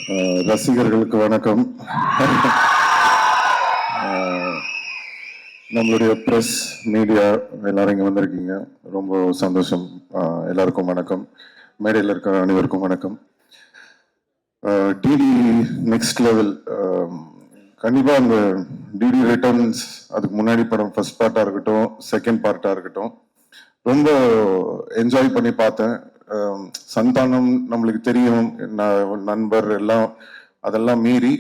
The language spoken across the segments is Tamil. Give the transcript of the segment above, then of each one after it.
ரசிகர்களுக்கு வணக்கம். நம்மளுடைய பிரஸ் மீடியா எல்லாரும் இங்கே வந்திருக்கீங்க, ரொம்ப சந்தோஷம். எல்லாருக்கும் வணக்கம். மேடையில் இருக்கிற அனைவருக்கும் வணக்கம். டிடி நெக்ஸ்ட் லெவல் கண்டிப்பாக அந்த டிடி ரிட்டர்ன்ஸ், அதுக்கு முன்னாடி படம் ஃபர்ஸ்ட் பார்ட்டாக இருக்கட்டும், செகண்ட் பார்ட்டாக இருக்கட்டும், ரொம்ப என்ஜாய் பண்ணி பார்த்தேன். சந்தானம் நம்மளுக்கு தெரியும், நண்பர் எல்லாம், அதெல்லாம் மீறி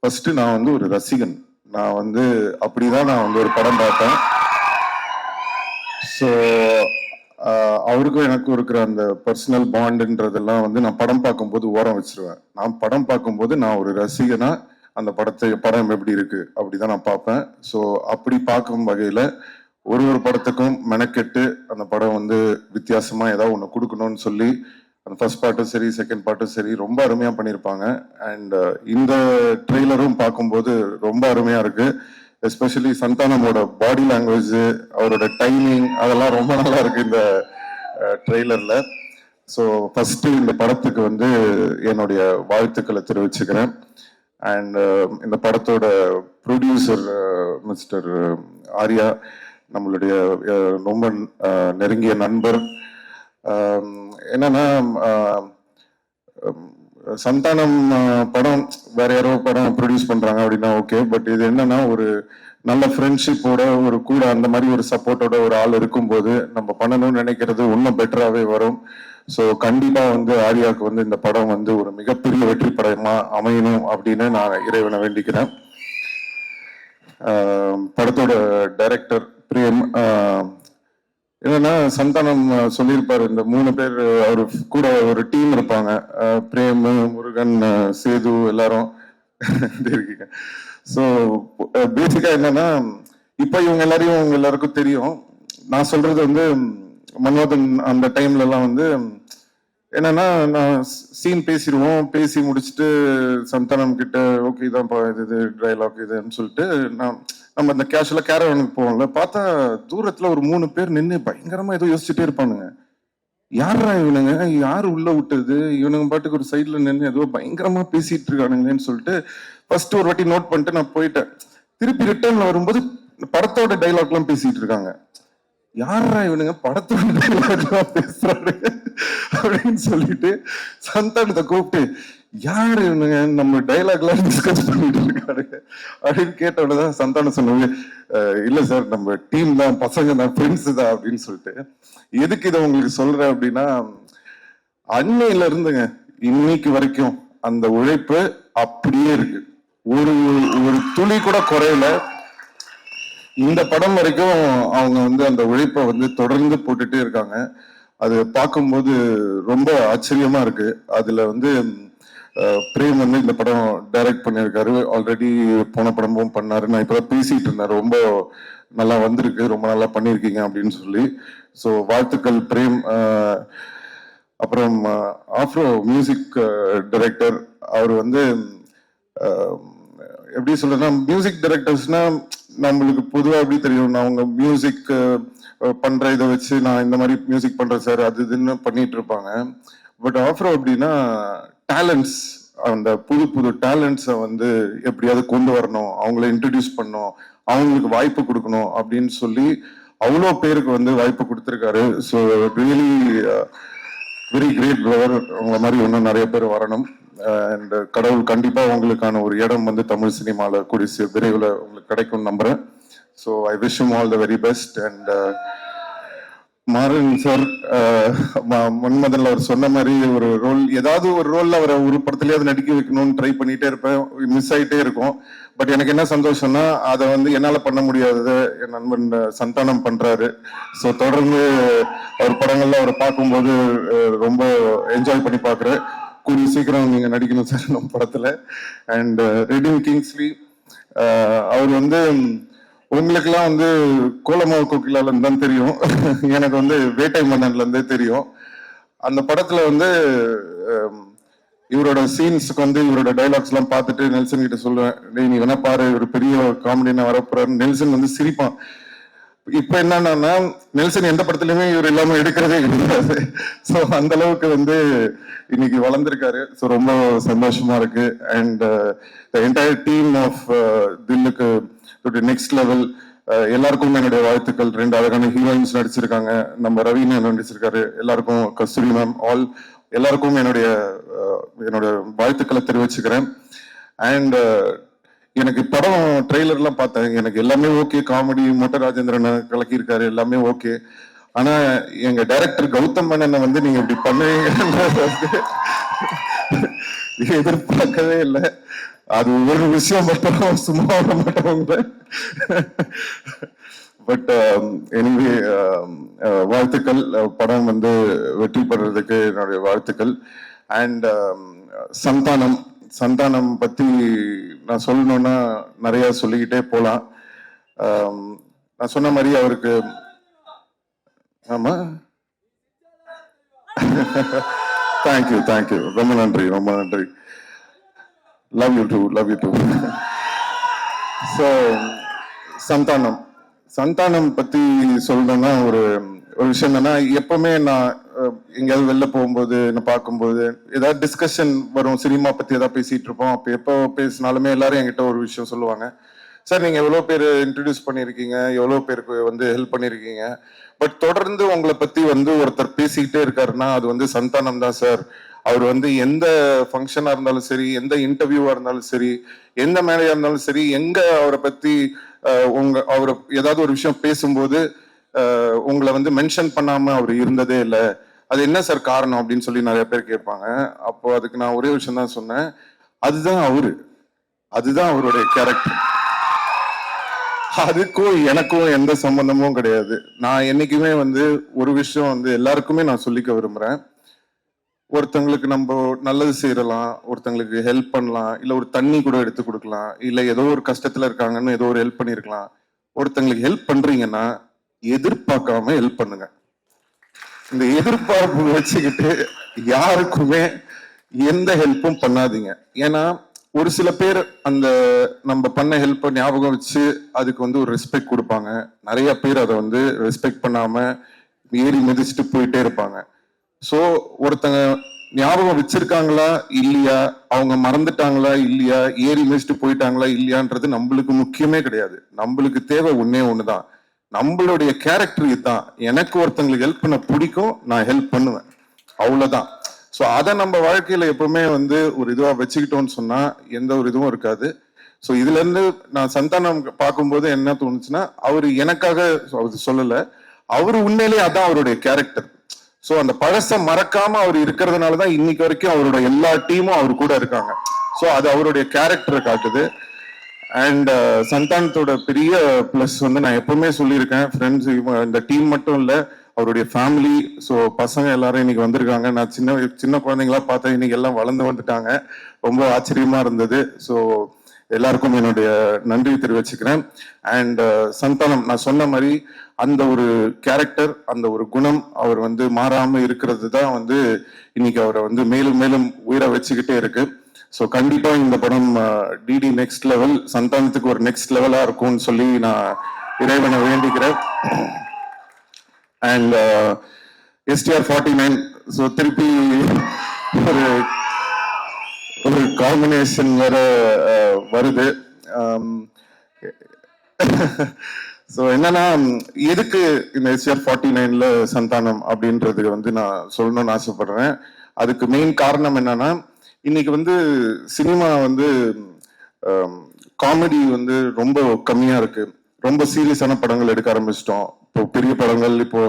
ஃபர்ஸ்ட் நான் வந்து ஒரு ரசிகன். நான் வந்து அப்படிதான் நான் வந்து ஒரு படம் பார்த்தேன். ஸோ அவருக்கும் எனக்கும் இருக்கிற அந்த பர்சனல் பாண்டுன்றதெல்லாம் வந்து நான் படம் பார்க்கும்போது ஓரம் வச்சிருவேன். நான் படம் பார்க்கும்போது நான் ஒரு ரசிகனா அந்த படம் எப்படி இருக்கு அப்படிதான் நான் பார்ப்பேன். ஸோ அப்படி பார்க்கும் வகையில ஒரு படத்துக்கும் மெனக்கெட்டு அந்த படம் வந்து வித்தியாசமா ஏதாவது ஒன்று கொடுக்கணும்னு சொல்லி அந்த ஃபர்ஸ்ட் பார்ட்டும் சரி, செகண்ட் பார்ட்டும் சரி, ரொம்ப அருமையா பண்ணியிருப்பாங்க. அண்ட் இந்த ட்ரெய்லரும் பார்க்கும்போது ரொம்ப அருமையா இருக்கு. எஸ்பெஷலி சந்தானமோட பாடி லாங்குவேஜ், அவரோட டைமிங், அதெல்லாம் ரொம்ப நல்லா இருக்கு இந்த ட்ரெய்லர்ல. ஸோ ஃபர்ஸ்ட் இந்த படத்துக்கு வந்து என்னுடைய வாழ்த்துக்களை தெரிவிச்சுக்கிறேன். அண்ட் இந்த படத்தோட ப்ரொடியூசர் மிஸ்டர் ஆர்யா, நம்மளுடைய ரொம்ப நெருங்கிய நண்பர். என்னன்னா, சந்தானம் படம் வேற யாரோ படம் ப்ரொடியூஸ் பண்றாங்க அப்படின்னா ஓகே, பட் இது என்னன்னா ஒரு நல்ல ஃப்ரெண்ட்ஷிப்போட ஒரு கூட அந்த மாதிரி ஒரு சப்போர்ட்டோட ஒரு ஆள் இருக்கும்போது நம்ம பண்ணணும்னு நினைக்கிறது இன்னும் பெட்டராகவே வரும். ஸோ கண்டிப்பா வந்து ஆர்யாவுக்கு வந்து இந்த படம் வந்து ஒரு மிகப்பெரிய வெற்றி படமா அமையணும் அப்படின்னு நான் இறைவனை வேண்டிக்கிறேன். படத்தோட டைரக்டர் பிரேம், என்னன்னா சந்தானம் சொல்லியிருப்பாரு, இந்த 3 பேர் அவரு கூட ஒரு டீம் இருப்பாங்க, பிரேம், முருகன், சேது, எல்லாரும் இருக்கீங்க. ஸோ பேசிக்கா என்னன்னா, இப்ப இவங்க எல்லாருக்கும் தெரியும். நான் சொல்றது வந்து மன்மதன் அந்த டைம்ல எல்லாம் வந்து என்னன்னா, நான் சீன் பேசிடுவோம், பேசி முடிச்சுட்டு சந்தானம் கிட்ட ஓகே இதான் இது டைலாக் இதுன்னு சொல்லிட்டு நம்ம இந்த கேஷுவலா கேரவனுக்கு போவோம்ல, பார்த்தா தூரத்துல ஒரு 3 பேர் நின்று பயங்கரமா ஏதோ யோசிச்சுட்டே இருப்பானுங்க. யாரா இவனுங்க, யாரு உள்ள விட்டது, இவனுங்க பாட்டுக்கு ஒரு சைட்ல நின்று ஏதோ பயங்கரமா பேசிட்டு இருக்கானுங்கன்னு சொல்லிட்டு ஃபர்ஸ்ட் ஒரு வாட்டி நோட் பண்ணிட்டு நான் போயிட்டேன். திருப்பி ரிட்டர்ன்ல வரும்போது படத்தோட டைலாக் எல்லாம் பேசிட்டு இருக்காங்க. யாரா இவனுங்க படத்தோட டைலாக் எல்லாம் பேசுறாரு அப்படின்னு சொல்லிட்டு சந்தானத்தை கூப்பிட்டு, யாரு இவனுங்க நம்ம டைலாக் எல்லாம் டிஸ்கஸ் பண்ணிட்டு இருக்காரு அப்படின்னு கேட்ட உடனே சந்தானம் சொன்னாங்க, இல்ல சார் நம்ம டீம் தான், பசங்க தான், ஃப்ரெண்ட்ஸ் தான் அப்படின்னு சொல்லிட்டு. எதுக்கு இதை உங்களுக்கு சொல்றேன் அப்படின்னா, அன்னையில இருந்துங்க இன்னைக்கு வரைக்கும் அந்த உழைப்பு அப்படியே இருக்கு, ஒரு ஒரு துளி கூட குறையல. இந்த படம் வரைக்கும் அவங்க வந்து அந்த உழைப்பை வந்து தொடர்ந்து போட்டுட்டே இருக்காங்க. அது பார்க்கும்போது ரொம்ப ஆச்சரியமா இருக்கு. அதுல வந்து பிரேம் வந்து இந்த படம் டைரக்ட் பண்ணியிருக்காரு, ஆல்ரெடி போன படமும் பண்ணாரு. நான் இப்ப பேசிட்டு இருந்தேன், ரொம்ப நல்லா வந்திருக்கு, ரொம்ப நல்லா பண்ணியிருக்கீங்க அப்படின்னு சொல்லி. ஸோ வாழ்த்துக்கள் பிரேம். அப்புறம் ஆஃப்ரோ மியூசிக் டைரக்டர், அவர் வந்து எப்படி சொல்றதுன்னா, மியூசிக் டைரக்டர்ஸ்னா நம்மளுக்கு பொதுவாக எப்படி தெரியும், நான் அவங்க மியூசிக் பண்ற இதை வச்சு நான் இந்த மாதிரி மியூசிக் பண்றேன் சார் அது இதுன்னு பண்ணிட்டு இருப்பாங்க. பட் ஆஃப்ரோ அப்படின்னா டேலண்ட்ஸ், அந்த புது டேலண்ட்ஸை வந்து எப்படியாவது கொண்டு வரணும், அவங்கள இன்ட்ரடியூஸ் பண்ணணும், அவங்களுக்கு வாய்ப்பு கொடுக்கணும் அப்படின்னு சொல்லி அவ்வளோ பேருக்கு வந்து வாய்ப்பு கொடுத்துருக்காரு. So really very great brother. உங்களை மாதிரி இன்னும் நிறைய பேர் வரணும். அண்ட் கடவுள் கண்டிப்பா உங்களுக்கான ஒரு இடம் வந்து தமிழ் சினிமாவில் கூடிய விரைவில் உங்களுக்கு கிடைக்கும் நம்புறேன். So I wish you all the very best. And Maran sir, மன்மதன்ல அவர் சொன்ன மாதிரி ஒரு ரோல், ஏதாவது ஒரு ரோல்ல அவரை ஒரு படத்துலயாவது நடிக்க வைக்கணும்னு ட்ரை பண்ணிட்டே இருப்பேன், மிஸ் ஆகிட்டே இருக்கும். பட் எனக்கு என்ன சந்தோஷம்னா, அதை வந்து என்னால பண்ண முடியாததை என் நண்பன் சந்தானம் பண்றாரு. ஸோ தொடர்ந்து அவர் படங்கள்ல அவரை பார்க்கும்போது ரொம்ப என்ஜாய் பண்ணி பார்க்குறேன். கூடிய சீக்கிரம் நீங்க நடிக்கணும் சார் நம்ம படத்துல. அண்ட் ரெடின் கிங்ஸ்லி, அவர் வந்து உங்களுக்கெல்லாம் வந்து கோலமாவு கோகிலால இருந்து தான் தெரியும், எனக்கு வந்து வேட்டை மன்னன்ல இருந்தே தெரியும். அந்த படத்துல வந்து இவரோட சீன்ஸுக்கு வந்து இவரோட டைலாக்ஸ் எல்லாம் பார்த்துட்டு நெல்சன் கிட்ட சொல்லுவேன், நீ வேணா பாரு, ஒரு பெரிய காமெடினா வரப்போறாரு. நெல்சன் வந்து சிரிப்பான், இப்ப என்னன்னா நெல்சன் எந்த படத்துலயுமே இவர் இல்லாம எடுக்கிறதே கிடையாது. ஸோ அந்த அளவுக்கு வந்து இன்னைக்கு வளர்ந்துருக்காரு. ஸோ ரொம்ப சந்தோஷமா இருக்கு. அண்ட் என்டையர் டீம் ஆஃப் தில்லுக்கு நெக்ஸ்ட் லெவல் எல்லாருக்கும் என்னுடைய வாழ்த்துக்கள். 2 அழகான ஹீரோயின்ஸ் நடிச்சிருக்காங்க. நம்ம ரவீனா நடிச்சிருக்காரு. எல்லாருக்கும் கஸ்தூரி மேம் எல்லாருக்கும் என்னுடைய வாழ்த்துக்களை தெரிவிச்சுக்கிறேன். அண்ட் எனக்கு படம் ட்ரெய்லர்லாம் பார்த்தேன். எனக்கு எல்லாமே ஓகே. காமெடி மொட்டை ராஜேந்திரன் கலக்கியிருக்காரு, எல்லாமே ஓகே. ஆனா எங்க டைரக்டர் கௌதம் மேனனை வந்து நீங்க இப்படி பண்ணுவீங்கன்றது எதிர்பார்க்கவே இல்லை. அது ஒரு விஷயம் மட்டும் சும்மா விட மாட்டவங்க. பட் எனிவே வாழ்த்துக்கள். படம் வந்து வெற்றி பெறதுக்கு என்னுடைய வாழ்த்துக்கள். அண்ட் சந்தானம் பத்தி நான் சொல்லணும்னா நிறைய சொல்லிக்கிட்டே போலாம். நான் சொன்ன மாதிரி அவருக்கு ஆமா தேங்க்யூ ரொம்ப நன்றி. Love you too. So Santhanam பத்தி சொல்லணும்னா ஒரு விஷயம் என்னன்னா, எப்பவுமே நான் எங்கேயாவது வெளில போகும்போது என்ன பார்க்கும்போது ஏதாவது டிஸ்கஷன் வரும், சினிமா பத்தி ஏதாவது பேசிட்டு இருப்போம். அப்போ எப்போ பேசினாலுமே எல்லாரும் என்கிட்ட ஒரு விஷயம் சொல்லுவாங்க, சார் நீங்க எவ்வளோ பேர் இன்ட்ரடியூஸ் பண்ணியிருக்கீங்க, எவ்வளோ பேருக்கு வந்து ஹெல்ப் பண்ணியிருக்கீங்க, பட் தொடர்ந்து உங்களை பத்தி வந்து ஒருத்தர் பேசிக்கிட்டே இருக்காருன்னா அது வந்து சந்தானம் தான் சார். அவர் வந்து எந்த ஃபங்க்ஷனா இருந்தாலும் சரி, எந்த இன்டர்வியூவா இருந்தாலும் சரி, எந்த மேடையா இருந்தாலும் சரி, எங்க அவரை பத்தி அவர் ஏதாவது ஒரு விஷயம் பேசும்போது உங்களை வந்து மென்ஷன் பண்ணாம அவர் இருந்ததே இல்லை. அது என்ன சார் காரணம் அப்படின்னு சொல்லி நிறைய பேர் கேட்பாங்க. அப்போ அதுக்கு நான் ஒரே விஷயம் தான் சொன்னேன், அதுதான் அவருடைய கேரக்டர். அதுக்கும் எனக்கும் எந்த சம்பந்தமும் கிடையாது. நான் என்னைக்குமே வந்து ஒரு விஷயம் வந்து எல்லாருக்குமே நான் சொல்லிக்க விரும்புறேன். ஒருத்தங்களுக்கு நம்ம நல்லது செய்யலாம், ஒருத்தங்களுக்கு ஹெல்ப் பண்ணலாம், இல்ல ஒரு தண்ணி கூட எடுத்து கொடுக்கலாம், இல்ல ஏதோ ஒரு கஷ்டத்துல இருக்காங்கன்னு ஏதோ ஒரு ஹெல்ப் பண்ணிருக்கலாம். ஒருத்தங்களுக்கு ஹெல்ப் பண்றீங்கன்னா எதிர்பார்க்காம ஹெல்ப் பண்ணுங்க. இந்த எதிர்பார்ப்பு வச்சுக்கிட்டு யாருக்குமே எந்த ஹெல்ப்பும் பண்ணாதீங்க. ஏன்னா ஒரு சில பேர் அந்த நம்ம பண்ண ஹெல்ப்பை ஞாபகம் வச்சு அதுக்கு வந்து ஒரு ரெஸ்பெக்ட் கொடுப்பாங்க. நிறைய பேர் அதை வந்து ரெஸ்பெக்ட் பண்ணாம ஏறி மிதிச்சுட்டு போயிட்டே இருப்பாங்க. ஸோ ஒருத்தங்க ஞாபகம் வச்சிருக்காங்களா இல்லையா, அவங்க மறந்துட்டாங்களா இல்லையா, ஏறி மிதிச்சுட்டு போயிட்டாங்களா இல்லையான்றது நம்மளுக்கு முக்கியமே கிடையாது. நம்மளுக்கு தேவை ஒண்ணுதான், நம்மளுடைய கேரக்டர் இதுதான். எனக்கு ஒருத்தங்களுக்கு ஹெல்ப் பண்ண பிடிக்கும், நான் ஹெல்ப் பண்ணுவேன், அவ்வளவுதான். ஸோ அதை நம்ம வாழ்க்கையில எப்பவுமே வந்து ஒரு இதுவா வச்சுக்கிட்டோம்னு சொன்னா எந்த ஒரு இதுவும் இருக்காது. ஸோ இதுல இருந்து நான் சந்தானம் பார்க்கும்போது என்ன தோணுச்சுன்னா, அவரு எனக்காக அவர் சொல்லல, அவரு உண்மையிலேயே அதான் அவருடைய கேரக்டர். ஸோ அந்த பழச மறக்காம அவர் இருக்கிறதுனாலதான் இன்னைக்கு வரைக்கும் அவரோட எல்லா டீமும் அவர் கூட இருக்காங்க. ஸோ அது அவருடைய கேரக்டரை காட்டுது. அண்ட் சந்தானத்தோட பெரிய பிளஸ் வந்து நான் எப்பவுமே சொல்லியிருக்கேன், ஃப்ரெண்ட்ஸ் இந்த டீம் மட்டும் இல்ல, அவருடைய ஃபேமிலி. ஸோ பசங்க எல்லாரும் இன்னைக்கு வந்திருக்காங்க. நான் சின்ன குழந்தைங்களா பார்த்தேன், இன்னைக்கு எல்லாம் வளர்ந்து வந்துட்டாங்க. ரொம்ப ஆச்சரியமா இருந்தது. ஸோ எல்லாருக்கும் என்னுடைய நன்றி தெரிவிச்சுக்கிறேன். அண்ட் சந்தானம் நான் சொன்ன மாதிரி அந்த ஒரு கேரக்டர், அந்த ஒரு குணம் அவர் வந்து மாறாம இருக்கிறது தான் வந்து இன்னைக்கு அவரை வந்து மேலும் மேலும் உயிரை வச்சுக்கிட்டே இருக்கு. ஸோ கண்டிப்பா இந்த படம் டிடி நெக்ஸ்ட் லெவல், சந்தானத்துக்கு ஒரு நெக்ஸ்ட் லெவலா இருக்கும்னு சொல்லி நான் இறைவனை வேண்டிக்கிறேன். அண்ட் STR 49, ஸோ திருப்பி ஒரு காம்பினேஷன் வேற வருது. ஸோ என்னன்னா, எதுக்கு இந்த STR 49ல சந்தானம் அப்படின்றது வந்து நான் சொல்லணும்னு ஆசைப்படுறேன். அதுக்கு மெயின் காரணம் என்னன்னா, இன்னைக்கு வந்து சினிமா வந்து காமெடி வந்து ரொம்ப கம்மியா இருக்கு. ரொம்ப சீரியஸான படங்கள் எடுக்க ஆரம்பிச்சிட்டோம். இப்போ பெரிய படங்கள், இப்போ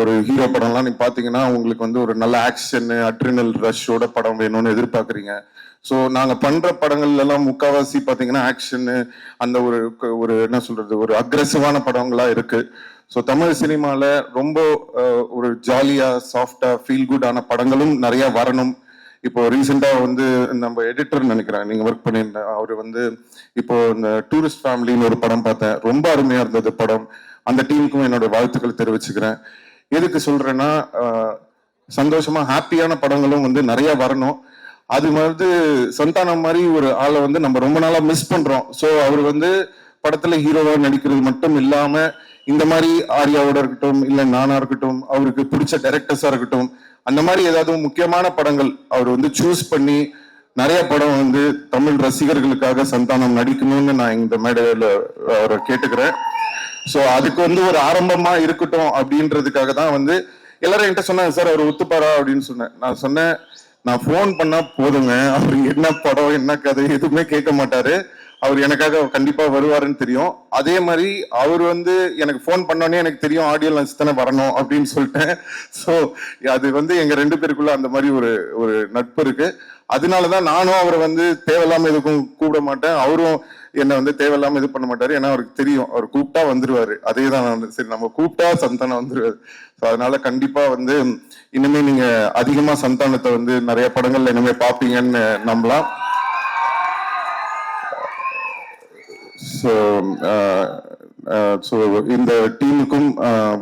ஒரு ஹீரோ படம்லாம் நீங்க பாத்தீங்கன்னா உங்களுக்கு வந்து ஒரு நல்ல ஆக்ஷன் அட்ரினல் ரஷ்ஷோட படம் வேணும்னு எதிர்பார்க்குறீங்க. ஸோ நாங்க பண்ற படங்கள்ல எல்லாம் முக்காவாசி பாத்தீங்கன்னா ஆக்ஷனு, அந்த ஒரு என்ன சொல்றது, ஒரு அக்ரெசிவான படங்களா இருக்கு. ஸோ தமிழ் சினிமால ரொம்ப ஒரு ஜாலியா சாஃப்டா ஃபீல் குட் ஆன படங்களும் நிறைய வரணும். இப்போ ரீசெண்டா வந்து நம்ம எடிட்டர் நினைக்கிறேன், நீங்க ஒர்க் பண்ணியிருந்தேன், அவர் வந்து இப்போ இந்த டூரிஸ்ட் ஃபேமிலின்னு ஒரு படம் பார்த்தேன், ரொம்ப அருமையா இருந்தது படம். அந்த டீமுக்கும் என்னோட வாழ்த்துக்கள் தெரிவிச்சுக்கிறேன். எதுக்கு சொல்றேன்னா, சந்தோஷமா ஹாப்பியான படங்களும் வந்து நிறைய வரணும். அது வந்து சந்தானம் மாதிரி ஒரு ஆளை வந்து நம்ம ரொம்ப நாளா மிஸ் பண்றோம். ஸோ அவர் வந்து படத்துல ஹீரோவா நடிக்கிறது மட்டும் இல்லாம இந்த மாதிரி ஆர்யாவோட இருக்கட்டும், இல்ல நானா இருக்கட்டும், அவருக்கு பிடிச்ச டைரக்டர்ஸா இருக்கட்டும், அந்த மாதிரி ஏதாவது முக்கியமான படங்கள் அவர் வந்து சூஸ் பண்ணி நிறைய படம் வந்து தமிழ் ரசிகர்களுக்காக சந்தானம் நடிக்கணும்னு நான் இந்த மேடையில அவரை கேட்டுக்கிறேன். ஸோ அதுக்கு வந்து ஒரு ஆரம்பமா இருக்கட்டும் அப்படின்றதுக்காக தான் வந்து எல்லாரும் என்கிட்ட சொன்னாங்க, சார் அவர் ஒத்துப்பாரா அப்படின்னு சொன்னேன். நான் சொன்னேன், நான் ஃபோன் பண்ணா போதுங்க, அவர் என்ன படம் என்ன கதை எதுவுமே கேட்க மாட்டாரு, அவர் எனக்காக கண்டிப்பா வருவாருன்னு தெரியும். அதே மாதிரி அவர் வந்து எனக்கு ஃபோன் பண்ணோடனே எனக்கு தெரியும் ஆடியோ லான்ச் தானே வரணும் அப்படின்னு சொல்லிட்டேன். ஸோ அது வந்து எங்க 2 பேருக்குள்ள அந்த மாதிரி ஒரு ஒரு நட்பு இருக்கு. அதனாலதான் நானும் அவரை வந்து தேவையில்லாம எதுக்கும் கூப்பிட மாட்டேன், அவரும் என்னை வந்து தேவையில்லாம இது பண்ண மாட்டாரு. ஏன்னா அவருக்கு தெரியும் அவர் கூப்பிட்டா வந்துருவாரு. அதே தான் நான் சரி நம்ம கூப்பிட்டா சந்தானம் வந்துருவாரு. ஸோ அதனால கண்டிப்பா வந்து இனிமே நீங்க அதிகமா சந்தானத்தை வந்து நிறைய படங்கள்ல இனிமே பாப்பீங்கன்னு நம்பலாம். ஸோ இந்த டீமுக்கும்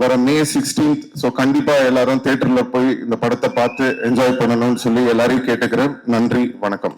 வர May 16th ஸோ கண்டிப்பா எல்லாரும் தியேட்டர்ல போய் இந்த படத்தை பார்த்து என்ஜாய் பண்ணணும்னு சொல்லி எல்லாரையும் கேட்டுக்கிறேன். நன்றி, வணக்கம்.